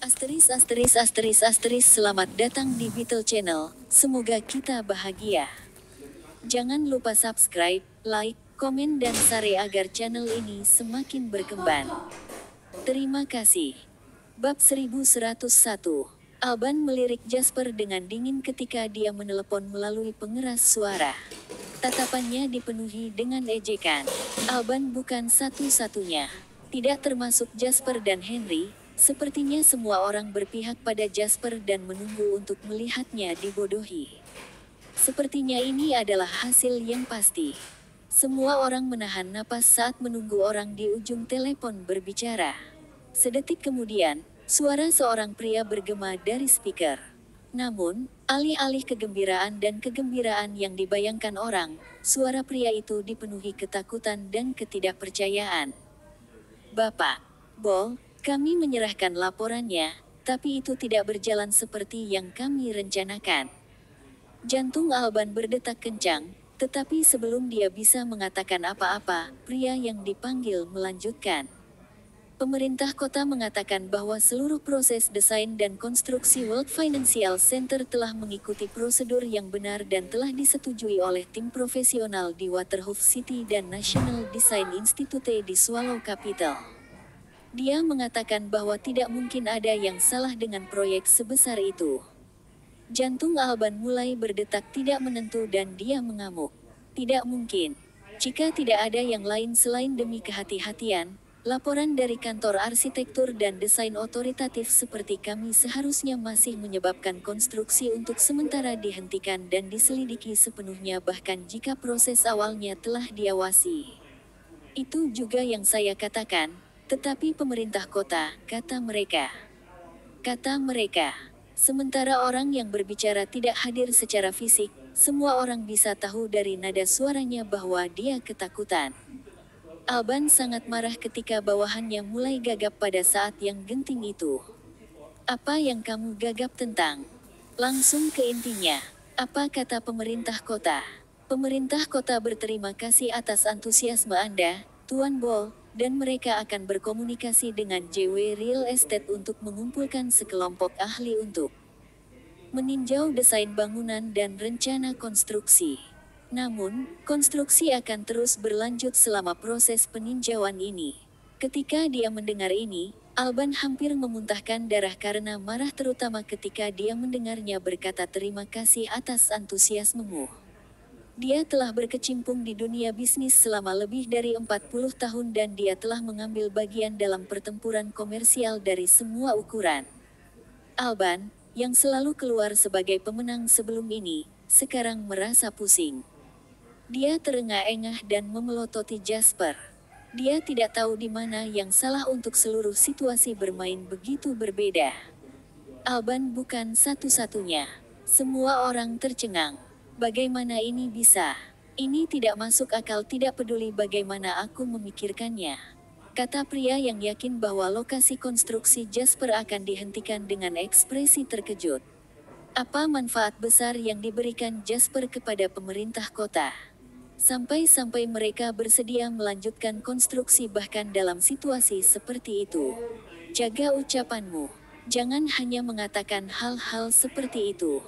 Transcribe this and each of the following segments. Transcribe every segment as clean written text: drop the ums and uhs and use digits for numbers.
Asteris asteris asteris asteris selamat datang di Beetle Channel, semoga kita bahagia. Jangan lupa subscribe, like, komen dan share agar channel ini semakin berkembang. Terima kasih. Bab 1101. Alban melirik Jasper dengan dingin ketika dia menelepon melalui pengeras suara. Tatapannya dipenuhi dengan ejekan. Alban bukan satu-satunya. Tidak termasuk Jasper dan Henry. Sepertinya semua orang berpihak pada Jasper dan menunggu untuk melihatnya dibodohi. Sepertinya ini adalah hasil yang pasti. Semua orang menahan napas saat menunggu orang di ujung telepon berbicara. Sedetik kemudian, suara seorang pria bergema dari speaker. Namun, alih-alih kegembiraan dan kegembiraan yang dibayangkan orang, suara pria itu dipenuhi ketakutan dan ketidakpercayaan. Bapak Ball, kami menyerahkan laporannya, tapi itu tidak berjalan seperti yang kami rencanakan. Jantung Alban berdetak kencang, tetapi sebelum dia bisa mengatakan apa-apa, pria yang dipanggil melanjutkan. Pemerintah kota mengatakan bahwa seluruh proses desain dan konstruksi World Financial Center telah mengikuti prosedur yang benar dan telah disetujui oleh tim profesional di Waterhoof City dan National Design Institute di Swallow Capital. Dia mengatakan bahwa tidak mungkin ada yang salah dengan proyek sebesar itu. Jantung Alban mulai berdetak tidak menentu dan dia mengamuk. Tidak mungkin. Jika tidak ada yang lain selain demi kehati-hatian, laporan dari kantor arsitektur dan desain otoritatif seperti kami seharusnya masih menyebabkan konstruksi untuk sementara dihentikan dan diselidiki sepenuhnya bahkan jika proses awalnya telah diawasi. Itu juga yang saya katakan, tetapi pemerintah kota, kata mereka. Kata mereka. Sementara orang yang berbicara tidak hadir secara fisik, semua orang bisa tahu dari nada suaranya bahwa dia ketakutan. Alban sangat marah ketika bawahannya mulai gagap pada saat yang genting itu. Apa yang kamu gagap tentang? Langsung ke intinya. Apa kata pemerintah kota? Pemerintah kota berterima kasih atas antusiasme Anda, Tuan Ball, dan mereka akan berkomunikasi dengan JW Real Estate untuk mengumpulkan sekelompok ahli untuk meninjau desain bangunan dan rencana konstruksi. Namun, konstruksi akan terus berlanjut selama proses peninjauan ini. Ketika dia mendengar ini, Alban hampir memuntahkan darah karena marah terutama ketika dia mendengarnya berkata terima kasih atas antusiasmemu. Dia telah berkecimpung di dunia bisnis selama lebih dari 40 tahun dan dia telah mengambil bagian dalam pertempuran komersial dari semua ukuran. Alban, yang selalu keluar sebagai pemenang sebelum ini, sekarang merasa pusing. Dia terengah-engah dan memelototi Jasper. Dia tidak tahu di mana yang salah untuk seluruh situasi bermain begitu berbeda. Alban bukan satu-satunya. Semua orang tercengang. Bagaimana ini bisa? Ini tidak masuk akal tidak peduli bagaimana aku memikirkannya. Kata pria yang yakin bahwa lokasi konstruksi Jasper akan dihentikan dengan ekspresi terkejut. Apa manfaat besar yang diberikan Jasper kepada pemerintah kota? Sampai-sampai mereka bersedia melanjutkan konstruksi bahkan dalam situasi seperti itu. Jaga ucapanmu. Jangan hanya mengatakan hal-hal seperti itu.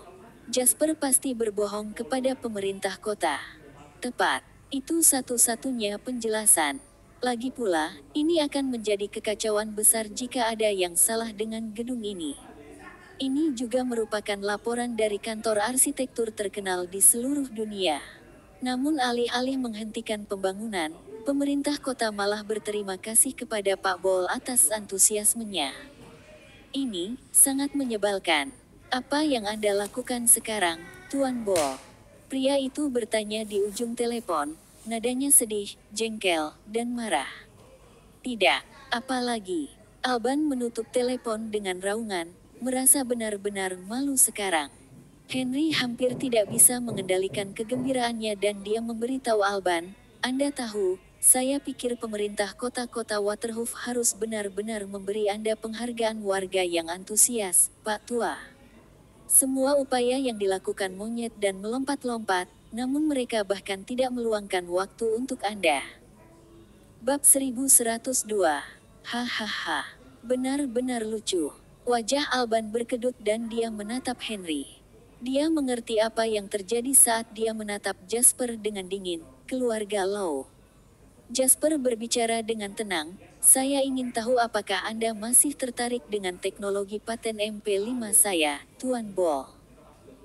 Jasper pasti berbohong kepada pemerintah kota. Tepat. Itu satu-satunya penjelasan. Lagi pula, ini akan menjadi kekacauan besar jika ada yang salah dengan gedung ini. Ini juga merupakan laporan dari kantor arsitektur terkenal di seluruh dunia. Namun alih-alih menghentikan pembangunan, pemerintah kota malah berterima kasih kepada Pak Ball atas antusiasmenya. Ini sangat menyebalkan. Apa yang Anda lakukan sekarang, Tuan Ball? Pria itu bertanya di ujung telepon, nadanya sedih, jengkel, dan marah. Tidak, apa lagi? Alban menutup telepon dengan raungan, merasa benar-benar malu sekarang. Henry hampir tidak bisa mengendalikan kegembiraannya dan dia memberitahu Alban, Anda tahu, saya pikir pemerintah kota-kota Waterhoof harus benar-benar memberi Anda penghargaan warga yang antusias, Pak Tua. Semua upaya yang dilakukan monyet dan melompat-lompat, namun mereka bahkan tidak meluangkan waktu untuk Anda. Bab 1102. Hahaha. Benar-benar lucu. Wajah Alban berkedut dan dia menatap Henry. Dia mengerti apa yang terjadi saat dia menatap Jasper dengan dingin. Keluarga Law. Jasper berbicara dengan tenang, saya ingin tahu apakah Anda masih tertarik dengan teknologi paten MP5 saya, Tuan Ball.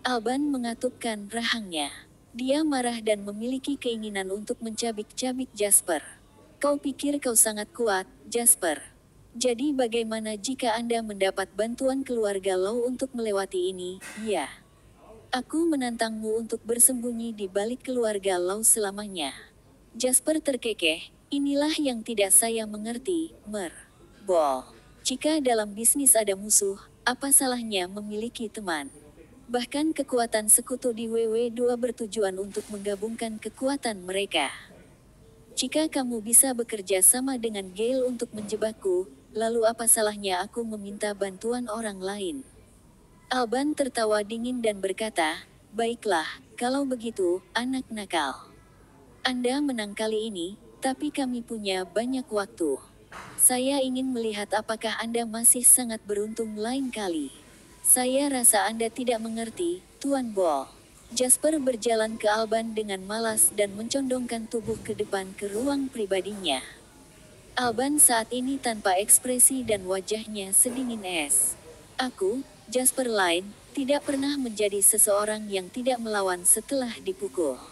Alban mengatupkan rahangnya. Dia marah dan memiliki keinginan untuk mencabik-cabik Jasper. Kau pikir kau sangat kuat, Jasper? Jadi bagaimana jika Anda mendapat bantuan keluarga Law untuk melewati ini, ya? Aku menantangmu untuk bersembunyi di balik keluarga Law selamanya. Jasper terkekeh, inilah yang tidak saya mengerti, Ball. Jika dalam bisnis ada musuh, apa salahnya memiliki teman? Bahkan kekuatan sekutu di WW2 bertujuan untuk menggabungkan kekuatan mereka. Jika kamu bisa bekerja sama dengan Gale untuk menjebakku, lalu apa salahnya aku meminta bantuan orang lain? Alban tertawa dingin dan berkata, baiklah, kalau begitu, anak nakal. Anda menang kali ini, tapi kami punya banyak waktu. Saya ingin melihat apakah Anda masih sangat beruntung lain kali. Saya rasa Anda tidak mengerti, Tuan Ball. Jasper berjalan ke Alban dengan malas dan mencondongkan tubuh ke depan ke ruang pribadinya. Alban saat ini tanpa ekspresi dan wajahnya sedingin es. Aku, Jasper Line, tidak pernah menjadi seseorang yang tidak melawan setelah dipukul.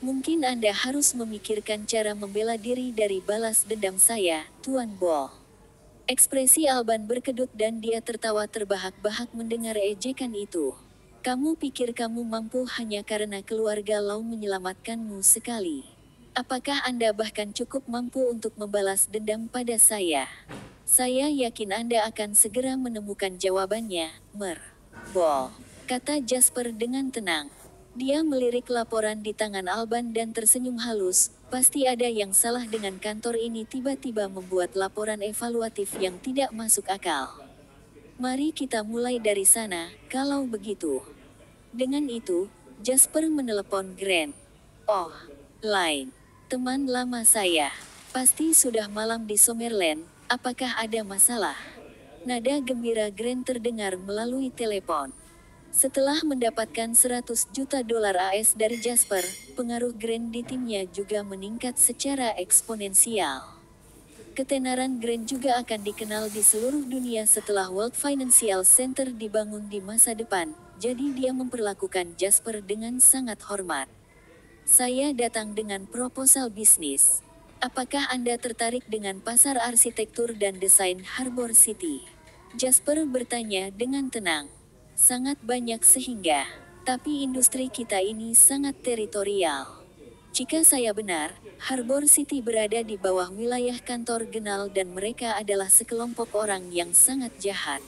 Mungkin Anda harus memikirkan cara membela diri dari balas dendam saya, Tuan Ball. Ekspresi Alban berkedut dan dia tertawa terbahak-bahak mendengar ejekan itu. Kamu pikir kamu mampu hanya karena keluarga Law menyelamatkanmu sekali. Apakah Anda bahkan cukup mampu untuk membalas dendam pada saya? Saya yakin Anda akan segera menemukan jawabannya, Ball. Kata Jasper dengan tenang. Dia melirik laporan di tangan Alban dan tersenyum halus. Pasti ada yang salah dengan kantor ini, tiba-tiba membuat laporan evaluatif yang tidak masuk akal. Mari kita mulai dari sana, kalau begitu. Dengan itu, Jasper menelepon Grant. Oh, Line. Teman lama saya. Pasti sudah malam di Summerland, apakah ada masalah? Nada gembira Grant terdengar melalui telepon. Setelah mendapatkan 100 juta dolar AS dari Jasper, pengaruh Grant di timnya juga meningkat secara eksponensial. Ketenaran Grant juga akan dikenal di seluruh dunia setelah World Financial Center dibangun di masa depan, jadi dia memperlakukan Jasper dengan sangat hormat. Saya datang dengan proposal bisnis. Apakah Anda tertarik dengan pasar arsitektur dan desain Harbor City? Jasper bertanya dengan tenang. Sangat banyak sehingga, tapi industri kita ini sangat teritorial. Jika saya benar, Harbor City berada di bawah wilayah kantor Genal dan mereka adalah sekelompok orang yang sangat jahat.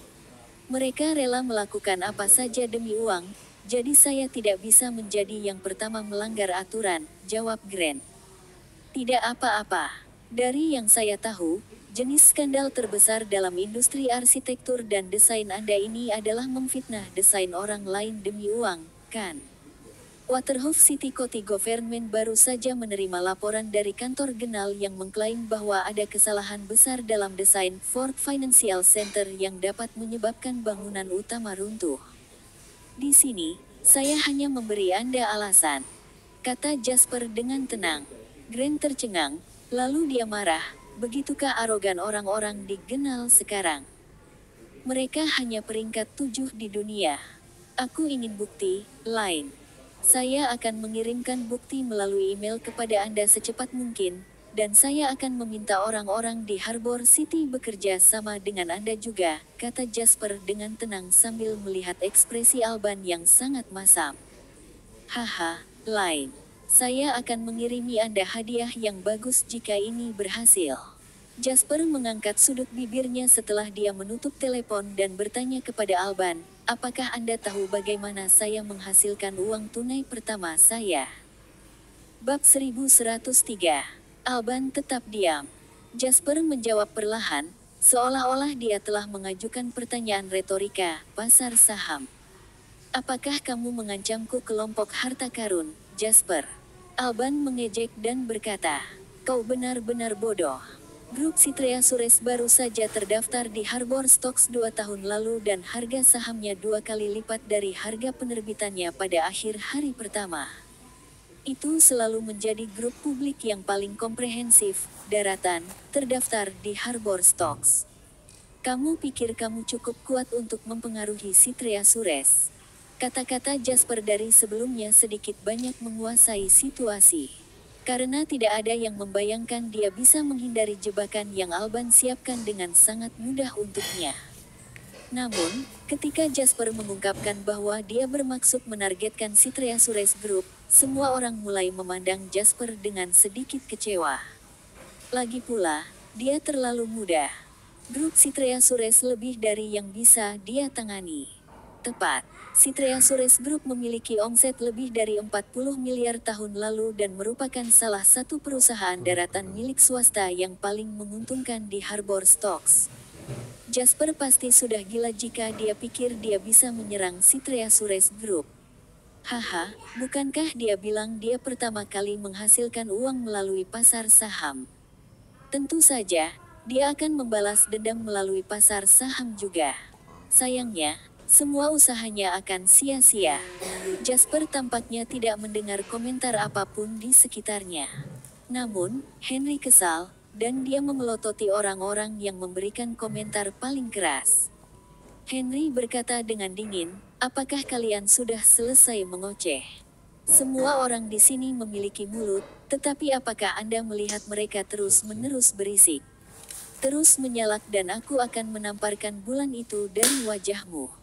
Mereka rela melakukan apa saja demi uang, jadi saya tidak bisa menjadi yang pertama melanggar aturan, jawab Grant. Tidak apa-apa. Dari yang saya tahu, jenis skandal terbesar dalam industri arsitektur dan desain Anda ini adalah memfitnah desain orang lain demi uang, kan? Waterhoof City County Government baru saja menerima laporan dari kantor Genal yang mengklaim bahwa ada kesalahan besar dalam desain Ford Financial Center yang dapat menyebabkan bangunan utama runtuh. Di sini, saya hanya memberi Anda alasan, kata Jasper dengan tenang. Grant tercengang, lalu dia marah. Begitukah arogan orang-orang di Genal sekarang? Mereka hanya peringkat 7 di dunia. Aku ingin bukti, Line. Saya akan mengirimkan bukti melalui email kepada Anda secepat mungkin, dan saya akan meminta orang-orang di Harbor City bekerja sama dengan Anda juga, kata Jasper dengan tenang sambil melihat ekspresi Alban yang sangat masam. Haha, Line. Saya akan mengirimi Anda hadiah yang bagus jika ini berhasil. Jasper mengangkat sudut bibirnya setelah dia menutup telepon dan bertanya kepada Alban, apakah Anda tahu bagaimana saya menghasilkan uang tunai pertama saya? Bab 1103. Alban tetap diam. Jasper menjawab perlahan, seolah-olah dia telah mengajukan pertanyaan retorika, pasar saham. Apakah kamu mengancamku kelompok harta karun, Jasper? Alban mengejek dan berkata, kau benar-benar bodoh. Grup Citrea Sures baru saja terdaftar di Harbor Stocks 2 tahun lalu dan harga sahamnya 2 kali lipat dari harga penerbitannya pada akhir hari pertama. Itu selalu menjadi grup publik yang paling komprehensif, daratan, terdaftar di Harbor Stocks. Kamu pikir kamu cukup kuat untuk mempengaruhi Citrea Sures? Kata-kata Jasper dari sebelumnya sedikit banyak menguasai situasi. Karena tidak ada yang membayangkan dia bisa menghindari jebakan yang Alban siapkan dengan sangat mudah untuknya. Namun, ketika Jasper mengungkapkan bahwa dia bermaksud menargetkan Citrea Sures Group, semua orang mulai memandang Jasper dengan sedikit kecewa. Lagi pula, dia terlalu mudah. Grup Citrea Sures lebih dari yang bisa dia tangani. Tepat. Citrea Sures Group memiliki omset lebih dari 40 miliar tahun lalu dan merupakan salah satu perusahaan daratan milik swasta yang paling menguntungkan di Harbor Stocks. Jasper pasti sudah gila jika dia pikir dia bisa menyerang Citrea Sures Group. Haha, bukankah dia bilang dia pertama kali menghasilkan uang melalui pasar saham? Tentu saja, dia akan membalas dendam melalui pasar saham juga. Sayangnya, semua usahanya akan sia-sia. Jasper tampaknya tidak mendengar komentar apapun di sekitarnya. Namun, Henry kesal, dan dia memelototi orang-orang yang memberikan komentar paling keras. Henry berkata dengan dingin, "Apakah kalian sudah selesai mengoceh? Semua orang di sini memiliki mulut, tetapi apakah Anda melihat mereka terus-menerus berisik? Terus menyalak dan aku akan menamparkan bulan itu dari wajahmu."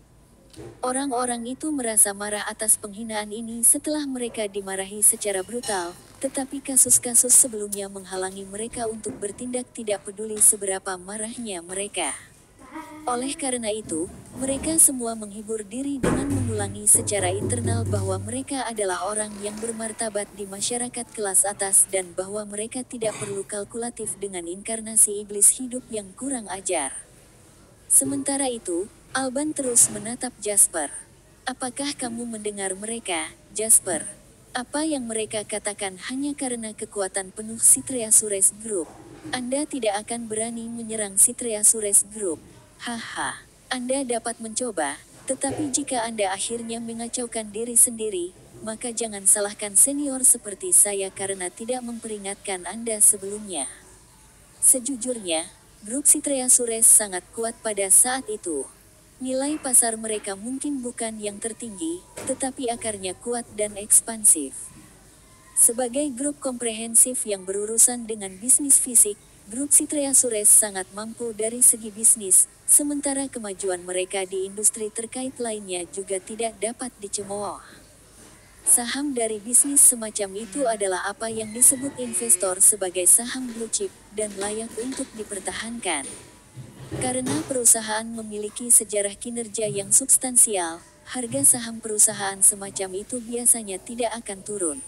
Orang-orang itu merasa marah atas penghinaan ini setelah mereka dimarahi secara brutal, tetapi kasus-kasus sebelumnya menghalangi mereka untuk bertindak tidak peduli seberapa marahnya mereka. Oleh karena itu, mereka semua menghibur diri dengan mengulangi secara internal bahwa mereka adalah orang yang bermartabat di masyarakat kelas atas dan bahwa mereka tidak perlu kalkulatif dengan inkarnasi iblis hidup yang kurang ajar. Sementara itu, Alban terus menatap Jasper. "Apakah kamu mendengar mereka, Jasper? Apa yang mereka katakan hanya karena kekuatan penuh Citrea Sures Group? Anda tidak akan berani menyerang Citrea Sures Group. Haha, Anda dapat mencoba, tetapi jika Anda akhirnya mengacaukan diri sendiri, maka jangan salahkan senior seperti saya karena tidak memperingatkan Anda sebelumnya." Sejujurnya, grup Citrea Sures sangat kuat pada saat itu. Nilai pasar mereka mungkin bukan yang tertinggi, tetapi akarnya kuat dan ekspansif. Sebagai grup komprehensif yang berurusan dengan bisnis fisik, grup Citrea Sures sangat mampu dari segi bisnis, sementara kemajuan mereka di industri terkait lainnya juga tidak dapat dicemooh. Saham dari bisnis semacam itu adalah apa yang disebut investor sebagai saham blue chip, dan layak untuk dipertahankan. Karena perusahaan memiliki sejarah kinerja yang substansial, harga saham perusahaan semacam itu biasanya tidak akan turun.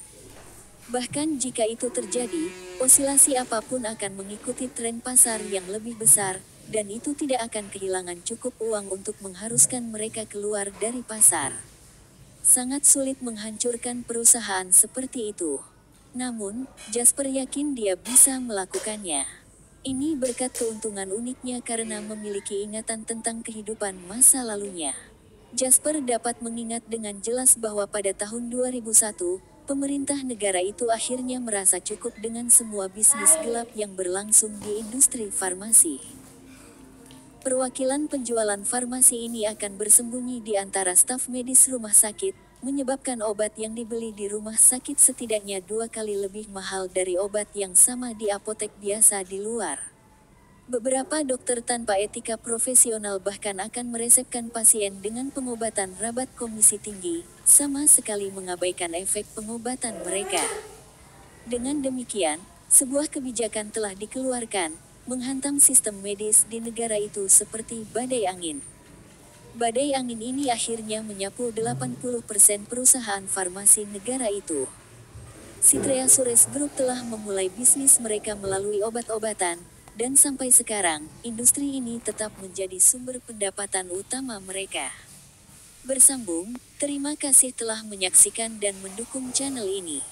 Bahkan jika itu terjadi, osilasi apapun akan mengikuti tren pasar yang lebih besar, dan itu tidak akan kehilangan cukup uang untuk mengharuskan mereka keluar dari pasar. Sangat sulit menghancurkan perusahaan seperti itu. Namun, Jasper yakin dia bisa melakukannya. Ini berkat keuntungan uniknya karena memiliki ingatan tentang kehidupan masa lalunya. Jasper dapat mengingat dengan jelas bahwa pada tahun 2001, pemerintah negara itu akhirnya merasa cukup dengan semua bisnis gelap yang berlangsung di industri farmasi. Perwakilan penjualan farmasi ini akan bersembunyi di antara staf medis rumah sakit, menyebabkan obat yang dibeli di rumah sakit setidaknya 2 kali lebih mahal dari obat yang sama di apotek biasa di luar. Beberapa dokter tanpa etika profesional bahkan akan meresepkan pasien dengan pengobatan rabat komisi tinggi, sama sekali mengabaikan efek pengobatan mereka. Dengan demikian, sebuah kebijakan telah dikeluarkan, menghantam sistem medis di negara itu seperti badai angin. Badai angin ini akhirnya menyapu 80% perusahaan farmasi negara itu. Citrea Sures Group telah memulai bisnis mereka melalui obat-obatan, dan sampai sekarang, industri ini tetap menjadi sumber pendapatan utama mereka. Bersambung, terima kasih telah menyaksikan dan mendukung channel ini.